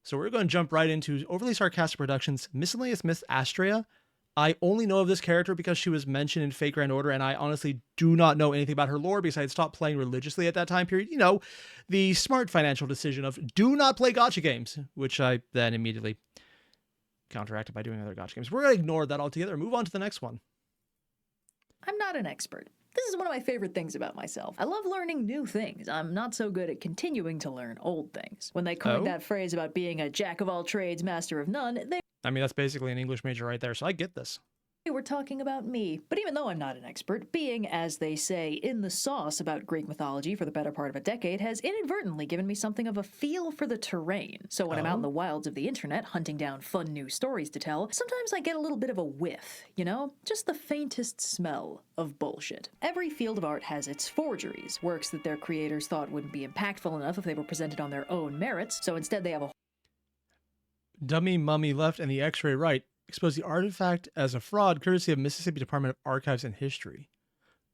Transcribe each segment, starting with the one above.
So we're going to jump right into Overly Sarcastic Productions' Miscellaneous Myth Astraea. I only know of this character because she was mentioned in Fake Grand Order, and I honestly do not know anything about her lore because I had stopped playing religiously at that time period. You know, the smart financial decision of do not play gacha games, which I then immediately counteracted by doing other gacha games. We're going to ignore that altogether and move on to the next one. I'm not an expert. This is one of my favorite things about myself. I love learning new things. I'm not so good at continuing to learn old things. When they coined that phrase about being a jack of all trades, master of none, I mean, that's basically an English major right there, so I get this. they were talking about me. But even though I'm not an expert, being, as they say, in the sauce about Greek mythology for the better part of a decade has inadvertently given me something of a feel for the terrain. So when I'm out in the wilds of the internet hunting down fun new stories to tell, sometimes I get a little bit of a whiff, you know? Just the faintest smell of bullshit. Every field of art has its forgeries, works that their creators thought wouldn't be impactful enough if they were presented on their own merits, so instead they have a Dummy Mummy left and the X-ray right expose the artifact as a fraud courtesy of Mississippi Department of Archives and History.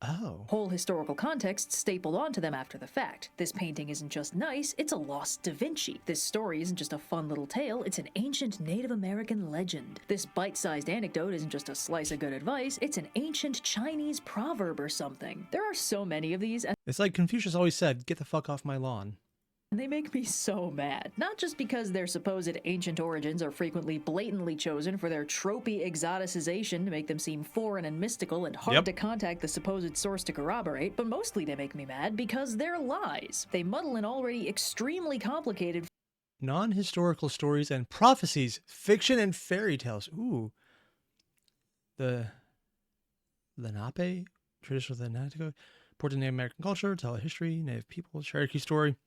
Oh. whole historical context stapled onto them after the fact. This painting isn't just nice, it's a lost Da Vinci. This story isn't just a fun little tale, it's an ancient Native American legend. This bite-sized anecdote isn't just a slice of good advice, it's an ancient Chinese proverb or something. There are so many of these, and It's like Confucius always said, get the fuck off my lawn. they make me so mad. Not just because their supposed ancient origins are frequently blatantly chosen for their tropey exoticization to make them seem foreign and mystical and hard to contact the supposed source to corroborate, but mostly they make me mad because they're lies. They muddle in already extremely complicated Non-historical stories and prophecies, fiction and fairy tales. Ooh. The Lenape, traditional Lenape, important Native American culture, tell a history, Native people, Cherokee story.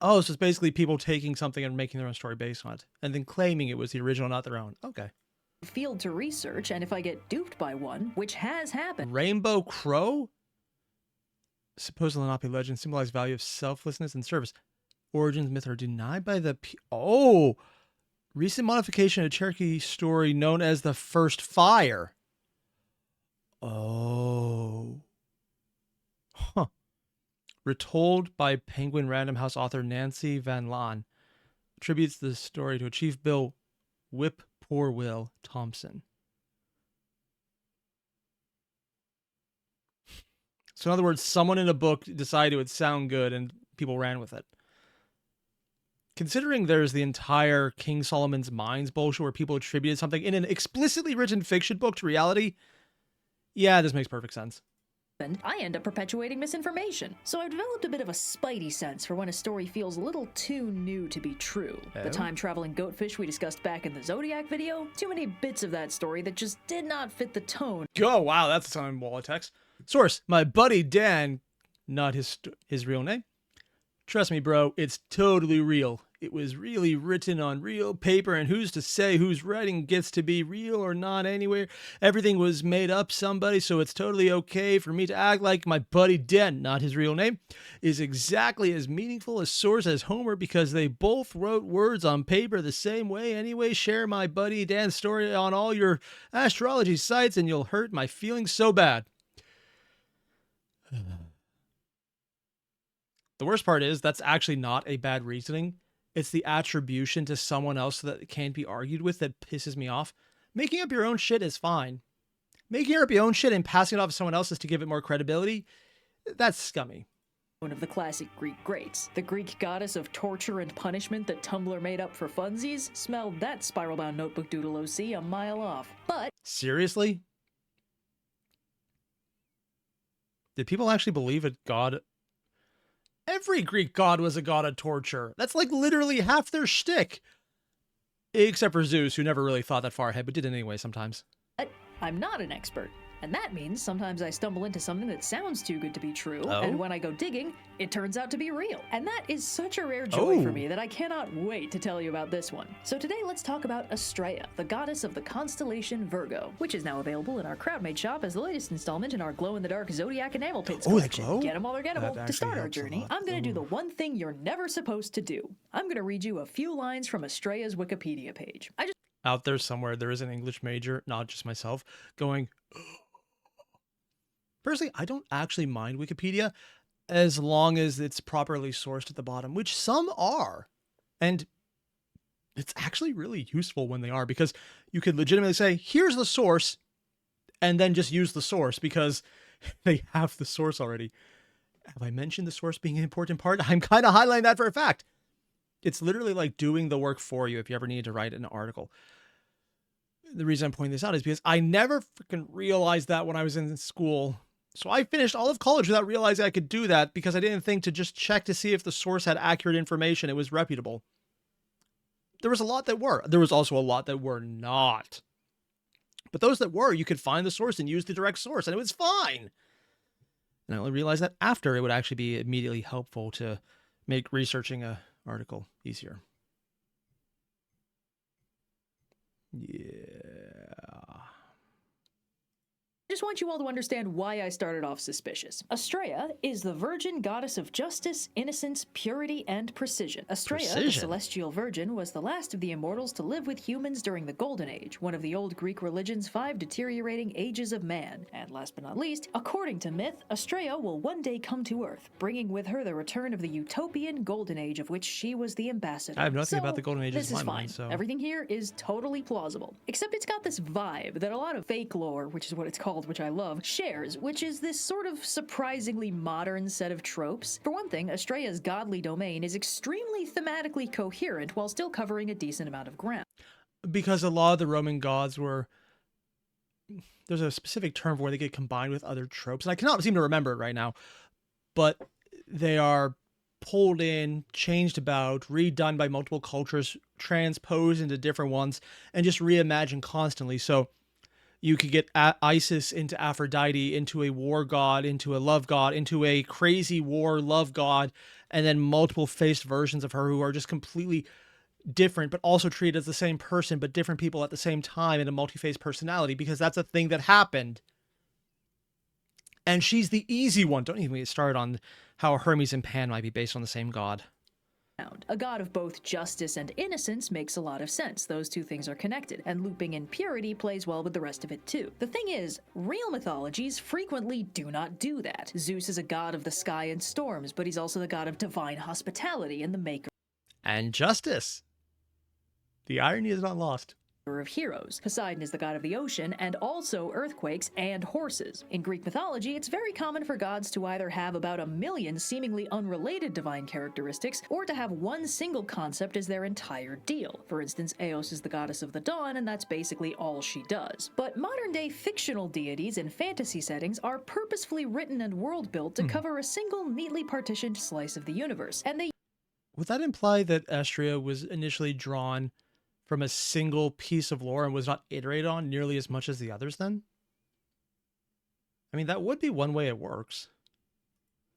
Oh, so it's basically people taking something and making their own story based on it, and then claiming it was the original, not their own. Okay. field to research, and if I get duped by one, which has happened, Rainbow Crow? Supposed Lenape legend symbolized value of selflessness and service. Origins myth are denied by the... recent modification of Cherokee story known as the First Fire. Oh. Huh. Retold by Penguin Random House author Nancy Van Laan. Attributes the story to Chief Bill Whip Poor Will Thompson. So in other words, someone in a book decided it would sound good and people ran with it. Considering there's the entire King Solomon's Mines bullshit where people attributed something in an explicitly written fiction book to reality, yeah, this makes perfect sense. I end up perpetuating misinformation. So I've developed a bit of a spidey sense for when a story feels a little too new to be true. The time-traveling goatfish we discussed back in the Zodiac video, too many bits of that story that just did not fit the tone. Oh, wow, that's a time wall of text. Source, my buddy Dan, not his real name. Trust me, bro, it's totally real. It was really written on real paper, and who's to say whose writing gets to be real or not anywhere? Everything was made up somebody, so it's totally okay for me to act like my buddy Dan, not his real name, is exactly as meaningful a source as Homer because they both wrote words on paper the same way anyway. Share my buddy Dan's story on all your astrology sites, and you'll hurt my feelings so bad. The worst part is that's actually not a bad reasoning. It's the attribution to someone else that can't be argued with that pisses me off. Making up your own shit is fine. Making up your own shit and passing it off to someone else's to give it more credibility, that's scummy. One of the classic Greek greats, the Greek goddess of torture and punishment that Tumblr made up for funsies, smelled that spiral-bound notebook doodle OC a mile off. But seriously? Did people actually believe a god? Every Greek god was a god of torture. That's like literally half their shtick. Except for Zeus, who never really thought that far ahead, but did it anyway sometimes. I'm not an expert. And that means sometimes I stumble into something that sounds too good to be true, and when I go digging, it turns out to be real. And that is such a rare joy for me that I cannot wait to tell you about this one. So today let's talk about Astraea, the goddess of the constellation Virgo, which is now available in our crowd-made shop as the latest installment in our glow-in-the-dark Zodiac enamel paints collection. Glow? Get them while they're gettable. To start our journey, I'm going to do the one thing you're never supposed to do. I'm going to read you a few lines from Astraea's Wikipedia page. Out there somewhere, there is an English major, not just myself, going... Personally, I don't actually mind Wikipedia as long as it's properly sourced at the bottom, which some are. And It's actually really useful when they are, because you could legitimately say, here's the source, and then just use the source because they have the source already. Have I mentioned the source being an important part? I'm kind of highlighting that for a fact. It's literally like doing the work for you if you ever need to write an article. The reason I'm pointing this out is because I never freaking realized that when I was in school. So I finished all of college without realizing I could do that because I didn't think to just check to see if the source had accurate information. It was reputable. There was a lot that were. There was also a lot that were not. But those that were, you could find the source and use the direct source, and it was fine. And I only realized that after it would actually be immediately helpful to make researching an article easier. Yeah. I just want you all to understand why I started off suspicious. Astraea is the virgin goddess of justice, innocence, purity, and precision. Astraea, the celestial virgin, was the last of the immortals to live with humans during the Golden Age, one of the old Greek religion's 5 deteriorating ages of man. And last but not least, according to myth, Astraea will one day come to Earth, bringing with her the return of the utopian Golden Age of which she was the ambassador. I have nothing about the Golden Age in my mind, so everything here is totally plausible. Except it's got this vibe that a lot of Fakelore, which is what it's called, which I love, shares, which is this sort of surprisingly modern set of tropes. For one thing, Astraea's godly domain is extremely thematically coherent while still covering a decent amount of ground. Because a lot of the Roman gods were... There's a specific term for where they get combined with other tropes, and I cannot seem to remember it right now, but they are pulled in, changed about, redone by multiple cultures, transposed into different ones, and just reimagined constantly. So you could get Isis into Aphrodite, into a war god, into a love god, into a crazy war love god, and then multiple faced versions of her who are just completely different, but also treated as the same person, but different people at the same time in a multi-faced personality, because that's a thing that happened. And she's the easy one. Don't even get started on how Hermes and Pan might be based on the same god. A god of both justice and innocence makes a lot of sense. Those two things are connected, and looping in purity plays well with the rest of it too. The thing is, real mythologies frequently do not do that. Zeus is a god of the sky and storms, but he's also the god of divine hospitality and the maker and justice. The irony is not lost. Of heroes. Poseidon is the god of the ocean and also earthquakes and horses. In Greek mythology, it's very common for gods to either have about 1 million seemingly unrelated divine characteristics or to have one single concept as their entire deal. For instance, Eos is the goddess of the dawn, and that's basically all she does. But modern-day fictional deities in fantasy settings are purposefully written and world-built to cover a single neatly partitioned slice of the universe, and they... Would that imply that Astraea was initially drawn from a single piece of lore and was not iterated on nearly as much as the others then? I mean, that would be one way it works.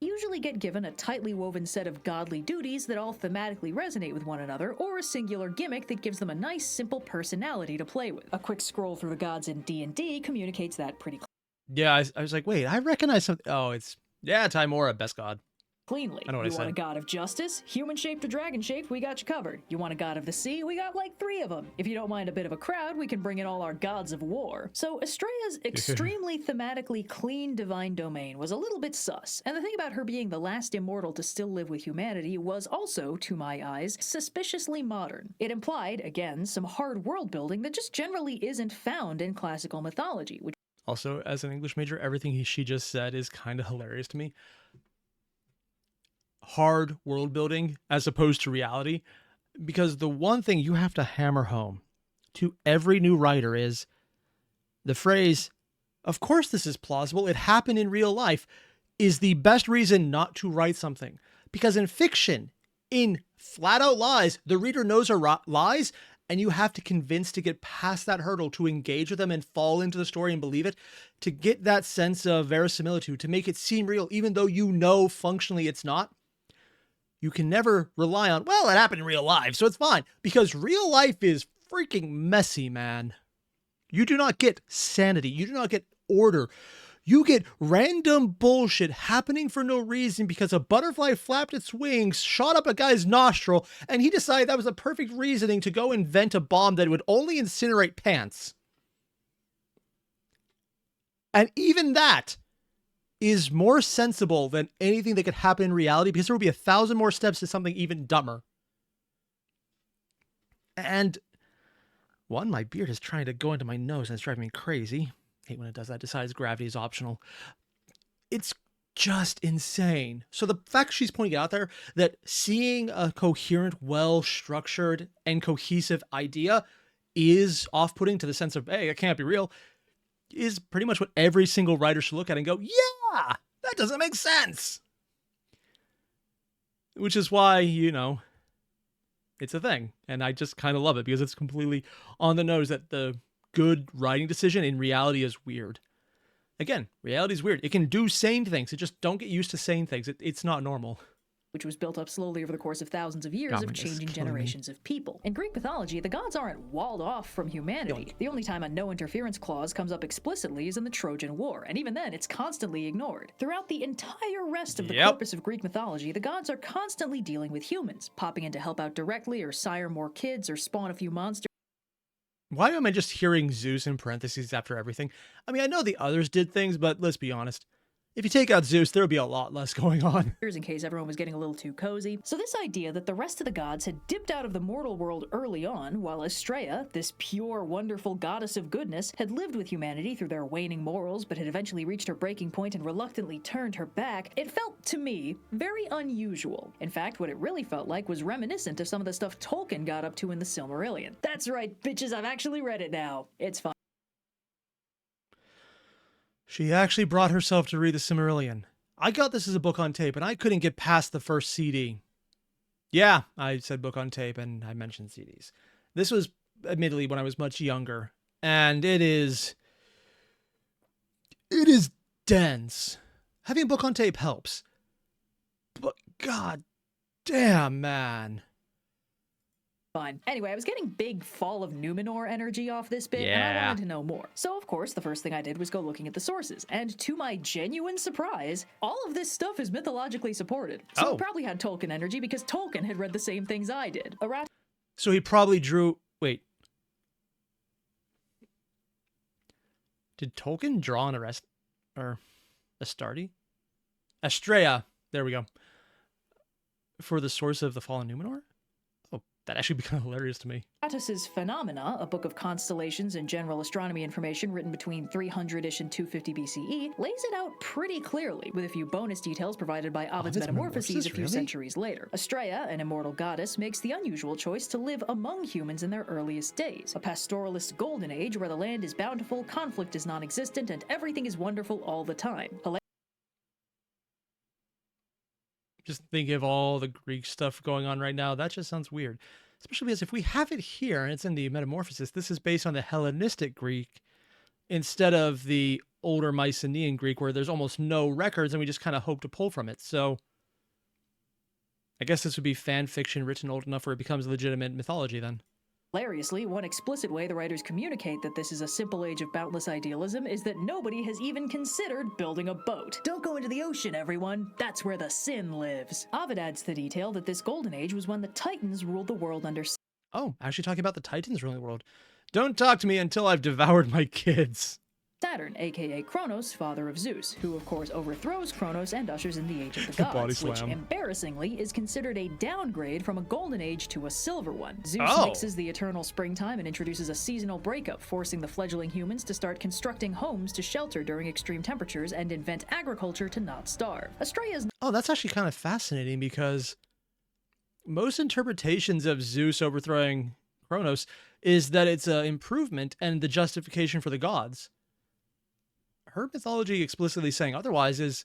Usually get given a tightly woven set of godly duties that all thematically resonate with one another, or a singular gimmick that gives them a nice, simple personality to play with. A quick scroll through the gods in D&D communicates that pretty clearly. Yeah, I was like, wait, I recognize something. Oh, it's... Yeah, Timora, best god. Cleanly. I know what you I want said. A god of justice, human-shaped or dragon-shaped, we got you covered. You want a god of the sea, we got like 3 of them. If you don't mind a bit of a crowd, we can bring in all our gods of war. So Astraea's extremely thematically clean divine domain was a little bit sus. And the thing about her being the last immortal to still live with humanity was also, to my eyes, suspiciously modern. It implied, again, some hard world building that just generally isn't found in classical mythology. Which also, as an English major, everything she just said is kind of hilarious to me. Hard world building as opposed to reality, because the one thing you have to hammer home to every new writer is the phrase, of course this is plausible, it happened in real life, is the best reason not to write something. Because in fiction, in flat out lies, the reader knows are lies, and you have to convince to get past that hurdle, to engage with them and fall into the story and believe it, to get that sense of verisimilitude, to make it seem real, even though you know functionally it's not. You can never rely on, well, it happened in real life, so it's fine. Because real life is freaking messy, man. You do not get sanity. You do not get order. You get random bullshit happening for no reason because a butterfly flapped its wings, shot up a guy's nostril, and he decided that was a perfect reasoning to go invent a bomb that would only incinerate pants. And even that is more sensible than anything that could happen in reality, because there will be 1,000 more steps to something even dumber. And one, my beard is trying to go into my nose and it's driving me crazy. Hate when it does that. Decides gravity is optional. It's just insane. So the fact she's pointing out there that seeing a coherent, well-structured, and cohesive idea is off-putting to the sense of, hey, it can't be real, is pretty much what every single writer should look at and go, yeah, that doesn't make sense. Which is why, it's a thing. And I just kind of love it because it's completely on the nose that the good writing decision in reality is weird. Again, reality is weird. It can do sane things. It just don't get used to sane things. It's not normal. Which was built up slowly over the course of thousands of years of changing generations of people. In Greek mythology, the gods aren't walled off from humanity. The only time a no interference clause comes up explicitly is in the Trojan War, and even then, it's constantly ignored. Throughout the entire rest of the corpus of Greek mythology, the gods are constantly dealing with humans, popping in to help out directly or sire more kids or spawn a few monsters. Why am I just hearing Zeus in parentheses after everything? I mean, I know the others did things, but let's be honest. If you take out Zeus, there'll be a lot less going on. In case everyone was getting a little too cozy. So this idea that the rest of the gods had dipped out of the mortal world early on, while Astraea, this pure, wonderful goddess of goodness, had lived with humanity through their waning morals, but had eventually reached her breaking point and reluctantly turned her back, it felt, to me, very unusual. In fact, what it really felt like was reminiscent of some of the stuff Tolkien got up to in the Silmarillion. That's right, bitches, I've actually read it now. It's fun. She actually brought herself to read the Silmarillion. I got this as a book on tape, and I couldn't get past the first CD. Yeah, I said book on tape, and I mentioned CDs. This was, admittedly, when I was much younger, and it is dense. Having a book on tape helps. But god damn, man. Fine. Anyway, I was getting big Fall of Numenor energy off this bit, and I wanted to know more. So, of course, the first thing I did was go looking at the sources, and to my genuine surprise, all of this stuff is mythologically supported. So it probably had Tolkien energy because Tolkien had read the same things I did. So he probably drew... Wait. Did Tolkien draw on Astarte? Astraea. There we go. For the source of the Fallen Numenor? That actually became hilarious to me. Aratus's Phenomena, a book of constellations and general astronomy information written between 300-ish and 250 BCE, lays it out pretty clearly, with a few bonus details provided by Ovid's Metamorphoses a few centuries later. Astraea, an immortal goddess, makes the unusual choice to live among humans in their earliest days. A pastoralist golden age where the land is bountiful, conflict is non-existent, and everything is wonderful all the time. Just think of all the Greek stuff going on right now. That just sounds weird. Especially because if we have it here and it's in the Metamorphosis, this is based on the Hellenistic Greek instead of the older Mycenaean Greek where there's almost no records and we just kind of hope to pull from it. So I guess this would be fan fiction written old enough where it becomes legitimate mythology then. Hilariously, one explicit way the writers communicate that this is a simple age of boundless idealism is that nobody has even considered building a boat. Don't go into the ocean, everyone. That's where the sin lives. Ovid adds the detail that this golden age was when the Titans ruled the world under... Oh, actually talking about the Titans ruling the world. Don't talk to me until I've devoured my kids. Saturn, aka Kronos, father of Zeus, who of course overthrows Kronos and ushers in the Age of the Gods, which embarrassingly is considered a downgrade from a golden age to a silver one. Zeus mixes the eternal springtime and introduces a seasonal breakup, forcing the fledgling humans to start constructing homes to shelter during extreme temperatures and invent agriculture to not starve. Astraea's... Oh, that's actually kind of fascinating because most interpretations of Zeus overthrowing Kronos is that it's an improvement and the justification for the gods. Her mythology explicitly saying otherwise is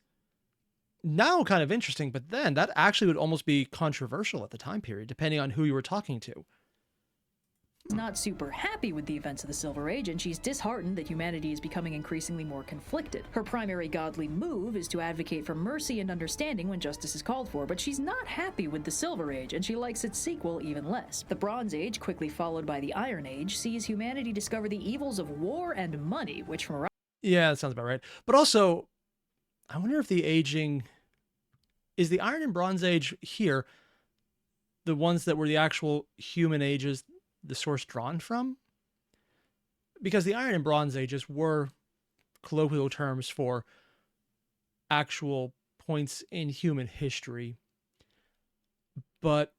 now kind of interesting, but then that actually would almost be controversial at the time period, depending on who you were talking to. Not super happy with the events of the Silver Age, and she's disheartened that humanity is becoming increasingly more conflicted. Her primary godly move is to advocate for mercy and understanding when justice is called for, but she's not happy with the Silver Age, and she likes its sequel even less. The Bronze Age, quickly followed by the Iron Age, sees humanity discover the evils of war and money, which from yeah, that sounds about right. But also, I wonder if the aging... Is the Iron and Bronze Age here the ones that were the actual human ages the source drawn from? Because the Iron and Bronze Ages were colloquial terms for actual points in human history. But,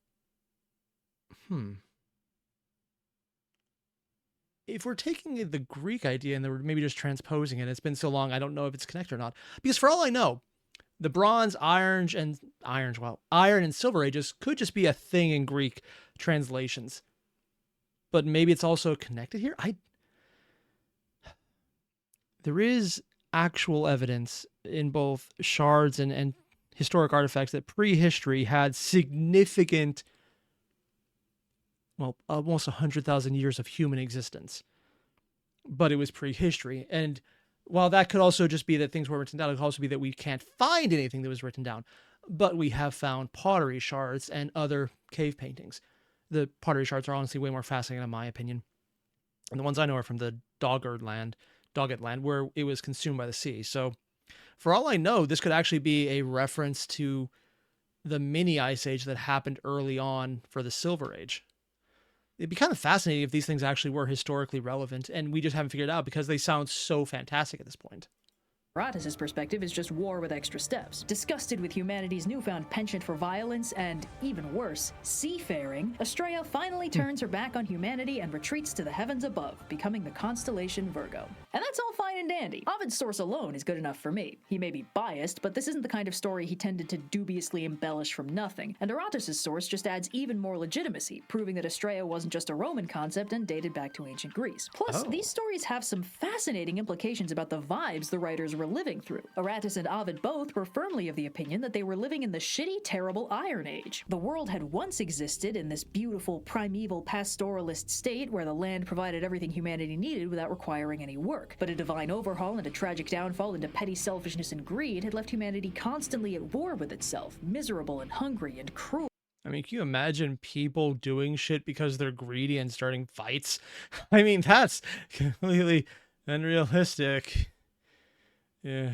if we're taking the Greek idea and we're maybe just transposing it, it's been so long, I don't know if it's connected or not. Because for all I know, the bronze, iron, and silver ages could just be a thing in Greek translations. But maybe it's also connected here. There is actual evidence in both shards and historic artifacts that prehistory had significant, well, almost 100,000 years of human existence. But it was prehistory. And while that could also just be that things were written down, it could also be that we can't find anything that was written down. But we have found pottery shards and other cave paintings. The pottery shards are honestly way more fascinating in my opinion. And the ones I know are from the Dogged land, where it was consumed by the sea. So for all I know, this could actually be a reference to the mini ice age that happened early on for the Silver Age. It'd be kind of fascinating if these things actually were historically relevant, and we just haven't figured it out because they sound so fantastic at this point. Aratus's perspective is just war with extra steps. Disgusted with humanity's newfound penchant for violence and, even worse, seafaring, Astraea finally turns her back on humanity and retreats to the heavens above, becoming the constellation Virgo. And that's all fine and dandy. Ovid's source alone is good enough for me. He may be biased, but this isn't the kind of story he tended to dubiously embellish from nothing, and Aratus's source just adds even more legitimacy, proving that Astraea wasn't just a Roman concept and dated back to ancient Greece. Plus, these stories have some fascinating implications about the vibes the writers were living through. Aratus and Ovid both were firmly of the opinion that they were living in the shitty, terrible Iron Age. The world had once existed in this beautiful, primeval, pastoralist state where the land provided everything humanity needed without requiring any work. But a divine overhaul and a tragic downfall into petty selfishness and greed had left humanity constantly at war with itself, miserable and hungry and cruel. I mean, can you imagine people doing shit because they're greedy and starting fights? I mean, that's completely unrealistic. Yeah.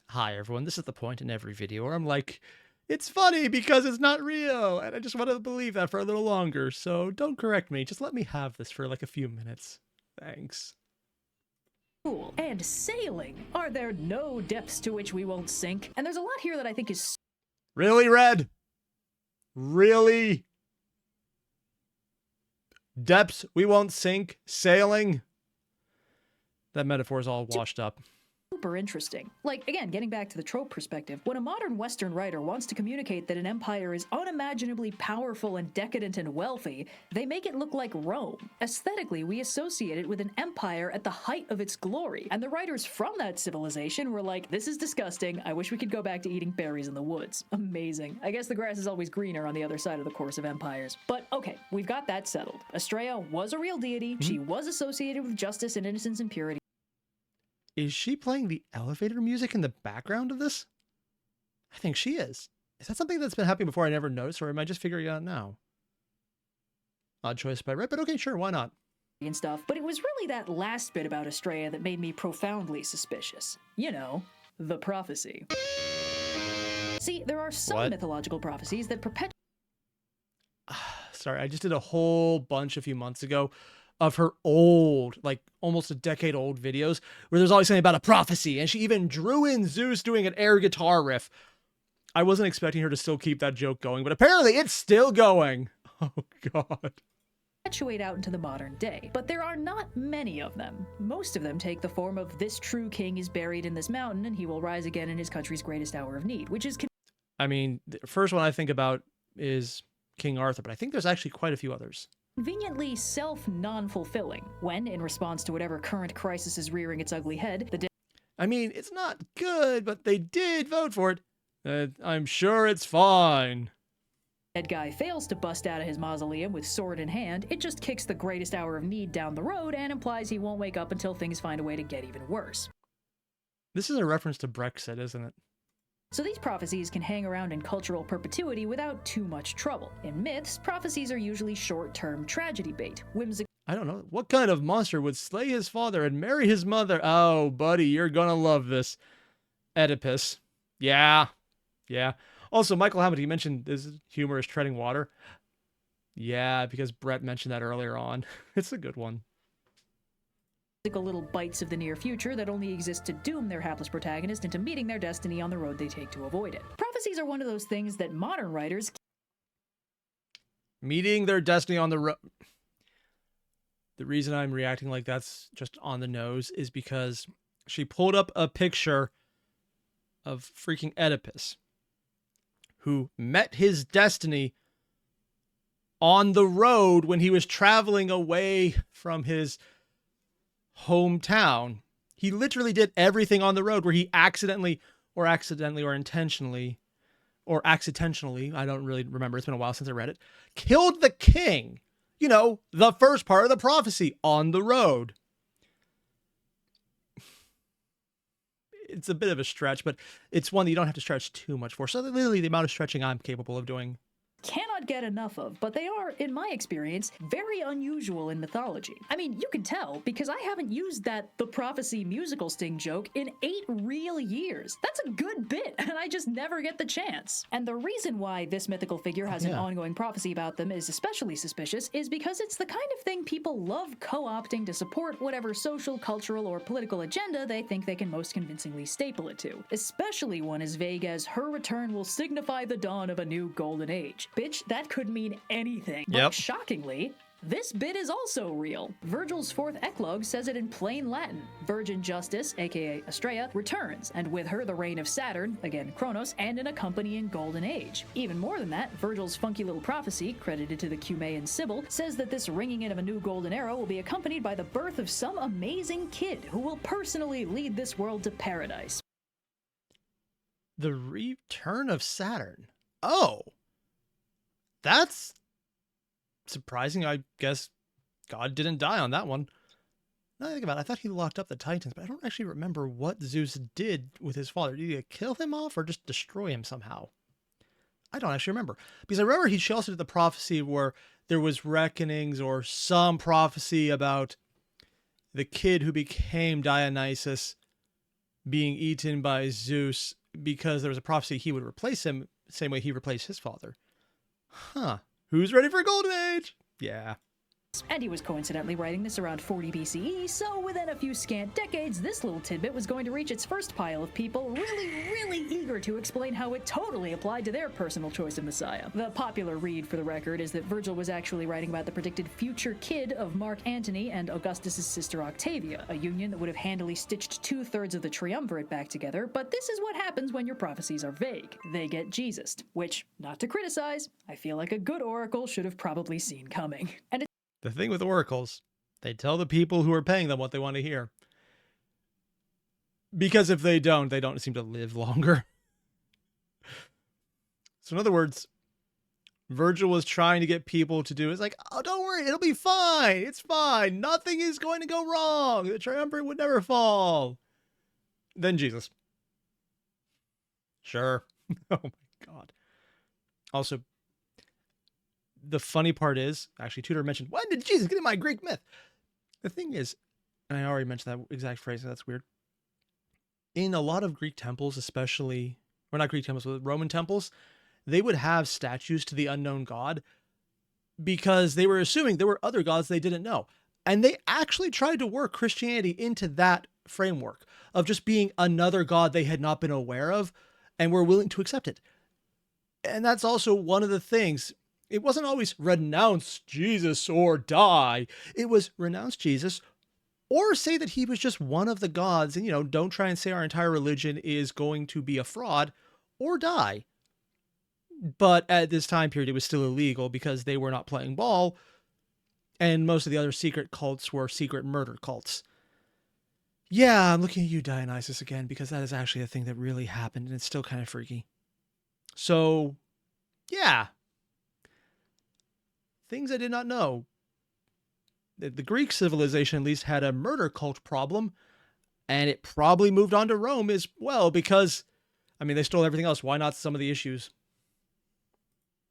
Hi, everyone. This is the point in every video where I'm like, it's funny because it's not real, and I just want to believe that for a little longer, so don't correct me. Just let me have this for like a few minutes. Thanks. And sailing. Are there no depths to which we won't sink? And there's a lot here that I think is... Really, Red? Really? Depths we won't sink? Sailing? That metaphor is all washed up. Super interesting. Like, again, getting back to the trope perspective, when a modern Western writer wants to communicate that an empire is unimaginably powerful and decadent and wealthy, they make it look like Rome. Aesthetically, we associate it with an empire at the height of its glory, and the writers from that civilization were like, this is disgusting, I wish we could go back to eating berries in the woods. Amazing. I guess the grass is always greener on the other side of the course of empires. But okay, we've got that settled. Astraea was a real deity, she was associated with justice and innocence and purity. Is she playing the elevator music in the background of this? I think she is. Is that something that's been happening before I never noticed, or am I just figuring it out now? Odd choice by Red, but okay, sure, why not? And stuff, but it was really that last bit about Astraea that made me profoundly suspicious. You know, the prophecy. See, there are some mythological prophecies that perpetuate... Sorry, I just did a whole bunch a few months ago of her old, like almost a decade old videos where there's always something about a prophecy, and she even drew in Zeus doing an air guitar riff. I wasn't expecting her to still keep that joke going, but apparently it's still going. Oh God. Perpetuate out into the modern day, but there are not many of them. Most of them take the form of this true king is buried in this mountain and he will rise again in his country's greatest hour of need, which is... I mean, the first one I think about is King Arthur, but I think there's actually quite a few others. Conveniently self-non-fulfilling, when, in response to whatever current crisis is rearing its ugly head, I mean, it's not good, but they did vote for it. I'm sure it's fine. Dead guy fails to bust out of his mausoleum with sword in hand, it just kicks the greatest hour of need down the road and implies he won't wake up until things find a way to get even worse. This is a reference to Brexit, isn't it? So these prophecies can hang around in cultural perpetuity without too much trouble. In myths, prophecies are usually short-term tragedy bait, whimsical... I don't know. What kind of monster would slay his father and marry his mother? Oh, buddy, you're gonna love this. Oedipus. Yeah. Yeah. Also, Michael Hammond, you mentioned this humor is treading water. Yeah, because Brett mentioned that earlier on. It's a good one. Little bites of the near future that only exist to doom their hapless protagonist into meeting their destiny on the road they take to avoid it. Prophecies are one of those things that modern writers Meeting their destiny on the road. The reason I'm reacting like that's just on the nose is because she pulled up a picture of freaking Oedipus, who met his destiny on the road when he was traveling away from his hometown. He literally did everything on the road where he accidentally or intentionally or accidentally, I don't really remember, it's been a while since I read it, killed the king. You know, the first part of the prophecy on the road. It's a bit of a stretch, but it's one that you don't have to stretch too much for. So literally the amount of stretching I'm capable of doing. Cannot get enough of, but they are, in my experience, very unusual in mythology. I mean, you can tell because I haven't used the prophecy musical sting joke in 8 real years. That's a good bit, and I just never get the chance. And the reason why this mythical figure has an ongoing prophecy about them is especially suspicious is because it's the kind of thing people love co-opting to support whatever social, cultural, or political agenda they think they can most convincingly staple it to. Especially one as vague as her return will signify the dawn of a new golden age. Bitch, that could mean anything. But shockingly, this bit is also real. Virgil's 4th eclogue says it in plain Latin. Virgin Justice, aka Astraea, returns, and with her the reign of Saturn, again Kronos, and an accompanying golden age. Even more than that, Virgil's funky little prophecy, credited to the Cumaean Sibyl, says that this ringing in of a new golden era will be accompanied by the birth of some amazing kid who will personally lead this world to paradise. The return of Saturn. Oh! That's surprising. I guess God didn't die on that one. Now I think about it, I thought he locked up the Titans, but I don't actually remember what Zeus did with his father. Did he kill him off or just destroy him somehow? I don't actually remember. Because I remember she also did the prophecy where there was reckonings or some prophecy about the kid who became Dionysus being eaten by Zeus because there was a prophecy he would replace him the same way he replaced his father. Huh. Who's ready for a golden age? Yeah. And he was coincidentally writing this around 40 BCE, so within a few scant decades, this little tidbit was going to reach its first pile of people really eager to explain how it totally applied to their personal choice of Messiah. The popular read, for the record, is that Virgil was actually writing about the predicted future kid of Mark Antony and Augustus's sister Octavia, a union that would have handily stitched 2/3 of the triumvirate back together, but this is what happens when your prophecies are vague. They get Jesused, which, not to criticize, I feel like a good oracle should have probably seen coming. And the thing with oracles, they tell the people who are paying them what they want to hear. Because if they don't seem to live longer. So in other words, Virgil was trying to get people to do, it's like, oh, don't worry, it'll be fine. It's fine. Nothing is going to go wrong. The triumvirate would never fall. Then Jesus. Sure. Oh my God. Also, the funny part is, actually, Tudor mentioned, when did Jesus get in my Greek myth? The thing is, and I already mentioned that exact phrase, so that's weird. In a lot of Greek temples, especially, or not Greek temples, but Roman temples, they would have statues to the unknown god because they were assuming there were other gods they didn't know. And they actually tried to work Christianity into that framework of just being another god they had not been aware of and were willing to accept it. And that's also one of the things. It wasn't always renounce Jesus or die. It was renounce Jesus or say that he was just one of the gods and, don't try and say our entire religion is going to be a fraud or die. But at this time period, it was still illegal because they were not playing ball. And most of the other secret cults were secret murder cults. Yeah, I'm looking at you, Dionysus, again, because that is actually a thing that really happened and it's still kind of freaky. So, yeah. Things I did not know. The Greek civilization at least had a murder cult problem, and it probably moved on to Rome as well because, they stole everything else. Why not some of the issues?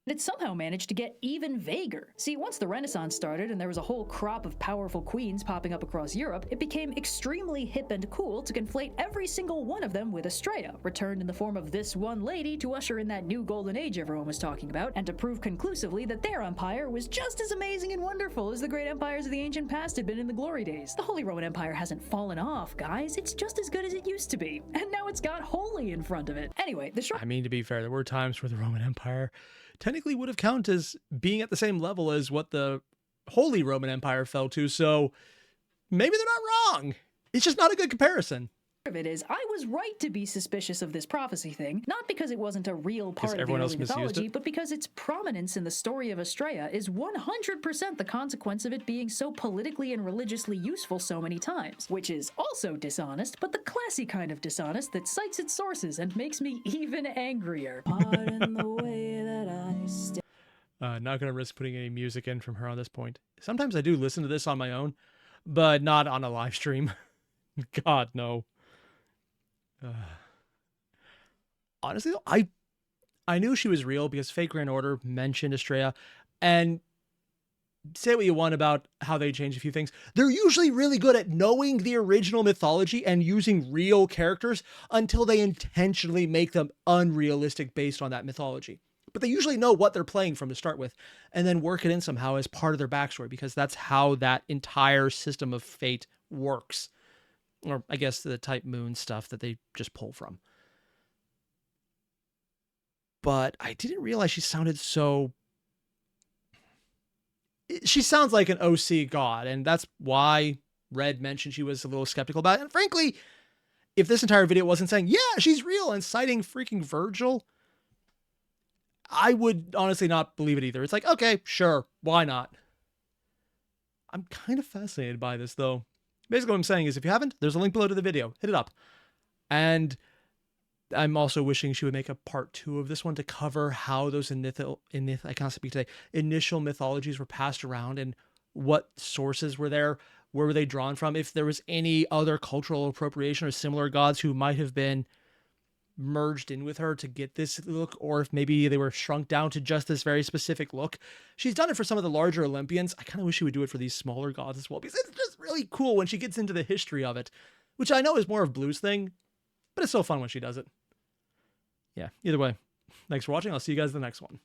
It somehow managed to get even vaguer. See, once the Renaissance started and there was a whole crop of powerful queens popping up across Europe, it became extremely hip and cool to conflate every single one of them with Astraea, returned in the form of this one lady to usher in that new golden age everyone was talking about, and to prove conclusively that their empire was just as amazing and wonderful as the great empires of the ancient past had been in the glory days. The Holy Roman Empire hasn't fallen off, guys. It's just as good as it used to be. And now it's got holy in front of it. Anyway, to be fair, there were times where the Roman Empire tended technically would have counted as being at the same level as what the Holy Roman Empire fell to. So maybe they're not wrong. It's just not a good comparison. Of it is, I was right to be suspicious of this prophecy thing, not because it wasn't a real part of the early mythology, but because its prominence in the story of Astraea is 100% the consequence of it being so politically and religiously useful so many times, which is also dishonest, but the classy kind of dishonest that cites its sources and makes me even angrier. Pardon the way that I not going to risk putting any music in from her on this point. Sometimes I do listen to this on my own, but not on a live stream. God, no. Honestly, though, I knew she was real because Fake Grand Order mentioned Astraea, and say what you want about how they change a few things. They're usually really good at knowing the original mythology and using real characters until they intentionally make them unrealistic based on that mythology. But they usually know what they're playing from to start with and then work it in somehow as part of their backstory, because that's how that entire system of fate works. Or I guess the type moon stuff that they just pull from. But I didn't realize she sounded so... She sounds like an OC god, and that's why Red mentioned she was a little skeptical about it. And frankly, if this entire video wasn't saying, yeah, she's real, and citing freaking Virgil, I would honestly not believe it either. It's like, okay, sure, why not? I'm kind of fascinated by this, though. Basically what I'm saying is, if you haven't, there's a link below to the video. Hit it up. And I'm also wishing she would make a part 2 of this one to cover how those initial mythologies were passed around and what sources were there, where were they drawn from, if there was any other cultural appropriation or similar gods who might have been merged in with her to get this look, or if maybe they were shrunk down to just this very specific look. She's done it for some of the larger Olympians. I kind of wish she would do it for these smaller gods as well, because it's just really cool when she gets into the history of it, which I know is more of Blue's thing, but it's so fun when she does it. Yeah, either way, thanks for watching. I'll see you guys in the next one.